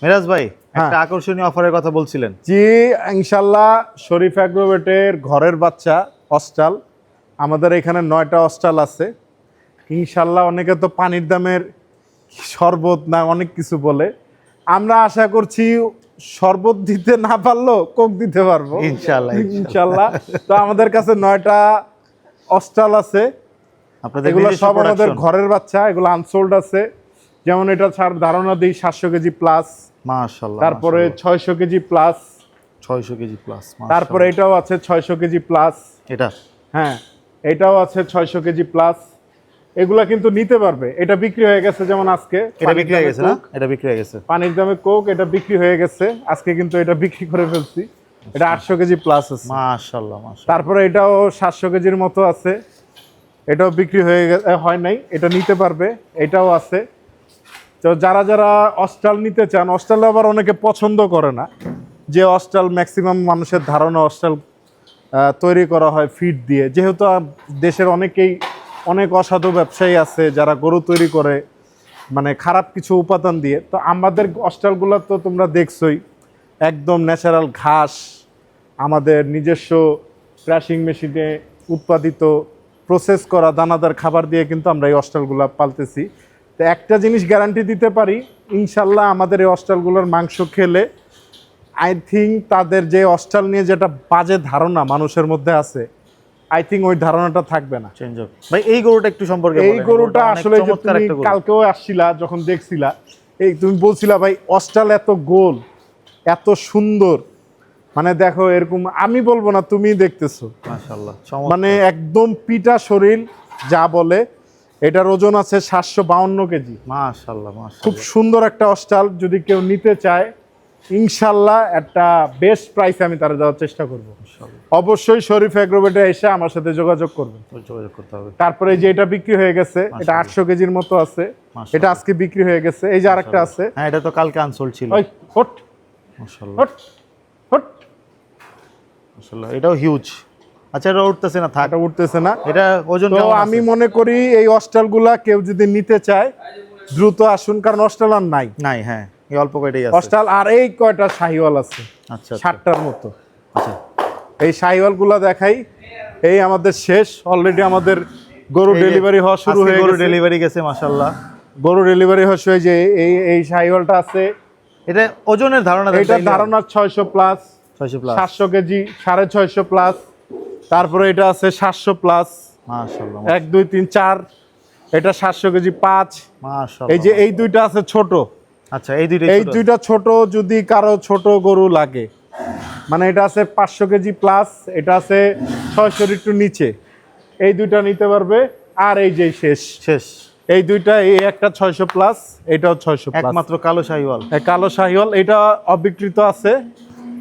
মিরাজ ভাই একটা আকর্ষণীয় অফারের কথা বলছিলেন। জি, ইনশাল্লাহ শরীফ অ্যাগ্রোভেটের ঘরের বাচ্চা অস্টাল আমাদের এখানে 9টা অস্টাল আছে। ইনশাল্লাহ অনেকে তো পানির দামের শরবত না অনেক কিছু বলে, আমরা আশা করছি শরবত দিতে না পারলেও কোক দিতে পারবো ইনশাল্লাহ ইনশাল্লাহ। তো আমাদের কাছে 9টা অস্টাল আছে, আপনাদের এগুলো নিজস্ব সব আমাদের প্রোডাকশন। ঘরের বাচ্চা, এগুলো আনসোল্ড আছে। যেমন এটা ছাড় ধারণা দিই 700 কেজি প্লাস, মাশাআল্লাহ। তারপরে 600 কেজি প্লাস, 600 কেজি প্লাস। তারপরে এটাও আছে 600 কেজি প্লাস। এটা হ্যাঁ, এটাও আছে 600 কেজি প্লাস। এগুলা কিন্তু নিতে পারবে। এটা বিক্রি হয়ে গেছে, যেমন আজকে এটা বিক্রি হয়ে গেছে না? এটা বিক্রি হয়ে গেছে। পানির দামে কোক এটা বিক্রি হয়ে গেছে আজকে, কিন্তু এটা বিক্রি করে ফেলছি। এটা 800 কেজি প্লাস আছে। মাশাআল্লাহ মাশাআল্লাহ। তারপরে এটাও 700 কেজির মতো আছে, এটাও বিক্রি হয়ে হয় নাই, এটা নিতে পারবে। এটাও আছে। তো যারা যারা অস্টাল নিতে চান, অস্টাল আবার অনেকে পছন্দ করে না, যে অস্টাল ম্যাক্সিমাম মানুষের ধারণা অস্টাল তৈরি করা হয় ফিড দিয়ে, যেহেতু দেশের অনেক অসাধু ব্যবসায়ী আছে যারা গরু তৈরি করে মানে খারাপ কিছু উপাদান দিয়ে। তো আমাদের অস্টালগুলো তো তোমরা দেখছোই, একদম ন্যাচারাল ঘাস, আমাদের নিজস্ব ক্রাশিং মেশিনে উৎপাদিত প্রসেস করা দানাদার খাবার দিয়ে কিন্তু আমরা এই অস্টালগুলো পালতেছি। তো একটা জিনিস গ্যারান্টি দিতে পারি, ইনশাল্লাহ আমাদের এই অস্টালগুলোর মাংস খেলে আই থিঙ্ক তাদের যে অস্টাল নিয়ে যেটা বাজে ধারণা মানুষের মধ্যে আছে, আই থিঙ্ক ওই ধারণাটা থাকবে না। চেঞ্জ হবে ভাই। এই গরুটা একটু সম্পর্কে এই গরুটা আসলে যে তুমি কালকেও আসছিলা, যখন দেখছিলা, এই তুমি বলছিলা ভাই অস্টাল এত গোল, এত সুন্দর, মানে দেখো এরকম, আমি বলবো না, তুমি দেখতেছো মাশাআল্লাহ, মানে একদম পিটা শরীর যা বলে। এটার ওজন আছে 752 কেজি। মাশাআল্লাহ মাশাআল্লাহ। খুব সুন্দর একটা অস্টাল, যদি কেউ নিতে চায় ইনশাল্লাহ একটা বেস্ট প্রাইসে আমি তারা দেওয়ার চেষ্টা করবো। অবশ্যই শরীফ অ্যাগ্রোভেটে এসে আমার সাথে যোগাযোগ করবেন। যোগাযোগ করতে হবে। তারপরে যে এটা বিক্রি হয়ে গেছে, এটা 800 কেজির মতো আছে, এটা আজকে বিক্রি হয়ে গেছে। এই যে আরেকটা আছে, হ্যাঁ এটা তো কালকে আনসোল্ড ছিল। ওই হট মাশাআল্লাহ হট হট, মাশাআল্লাহ। এটাও হিউজ। আচ্ছা এটা উঠতেছে না, থাক, এটা উঠতেছে না। এটা ওজন তো কেমন আছে? আমি মনে করি এই অস্টালগুলা কেউ যদি নিতে চায় দ্রুত আসুন, কারণ অস্টাল আর নাই। নাই, হ্যাঁ এই অল্প কয়টাই আছে অস্টাল। আর এই কয়টা শাহিওয়াল আছে, আচ্ছা 60টার মতো। আচ্ছা এই শাহিওয়ালগুলা দেখাই, এই আমাদের শেষ অলরেডি, আমাদের গরু ডেলিভারি হওয়া শুরু হয়ে গরু গেছে। ডেলিভারি গেছে মাশাআল্লাহ। গরু ডেলিভারি হচ্ছে, যে এই শাহিওয়ালটা আছে, এটা ওজনের ধারণা দেন। এটা ধারণা 600 প্লাস, 600 প্লাস, 700 কেজি, 650 প্লাস। তারপরে এটা আছে 700 প্লাস, মাশাআল্লাহ 1 2 3 4। এটা 700 কেজি 5। মাশাআল্লাহ। এই যে এই দুইটা আছে ছোট, আচ্ছা এই দুইটা ছোট, যদি কারো ছোট গরু লাগে, মানে এটা আছে 500 কেজি প্লাস, এটা আছে 600 একটু নিচে, এই দুইটা নিতে পারবে। আর এই যে শেষ এই দুইটা, এই একটা 600 প্লাস, এটাও 600 প্লাস, একমাত্র কালো শাহিওয়াল। কালো শাহিওয়াল, এটা অবিকৃত আছে।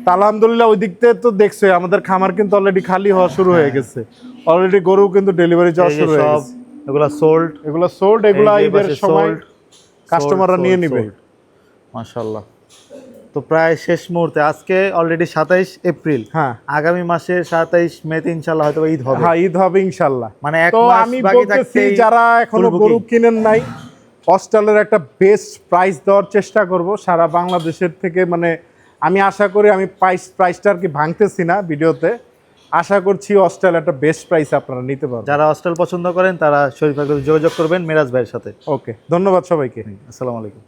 তা আলহামদুলিল্লাহ ওই দিক থেকে তো দেখছো আমাদের খামার কিন্তু অলরেডি খালি হওয়া শুরু হয়ে গেছে, অলরেডি গরু কিন্তু ডেলিভারি যাওয়া শুরু হয়ে গেছে। এগুলা সোল্ড, এগুলা ঈদের সময় কাস্টমাররা নিয়ে নিবে। মাশাআল্লাহ। তো প্রায় শেষ মুহূর্তে, আজকে অলরেডি 27 এপ্রিল, হ্যাঁ আগামী মাসের 27 মে তে ইনশাআল্লাহ হয়তো ঈদ হবে। হ্যাঁ ঈদ হবে ইনশাআল্লাহ। মানে এক তো মাস আমি বাকি বলতেছি, থাকতেই যারা এখনো গরু কিনেন নাই, অস্টালের একটা বেস্ট প্রাইস দেওয়ার চেষ্টা করব সারা বাংলাদেশের থেকে। মানে আমি আশা করি, আমি প্রাইসটা আর কি ভাঙতেছি না ভিডিওতে, আশা করছি অস্টাল একটা বেস্ট প্রাইস আপনারা নিতে পারবেন। যারা অস্টাল পছন্দ করেন তারা শরীফ ভাইয়ের সাথে যোগাযোগ করবেন, মিরাজ ভাইয়ের সাথে। ওকে, ধন্যবাদ সবাইকে। আসসালামু আলাইকুম।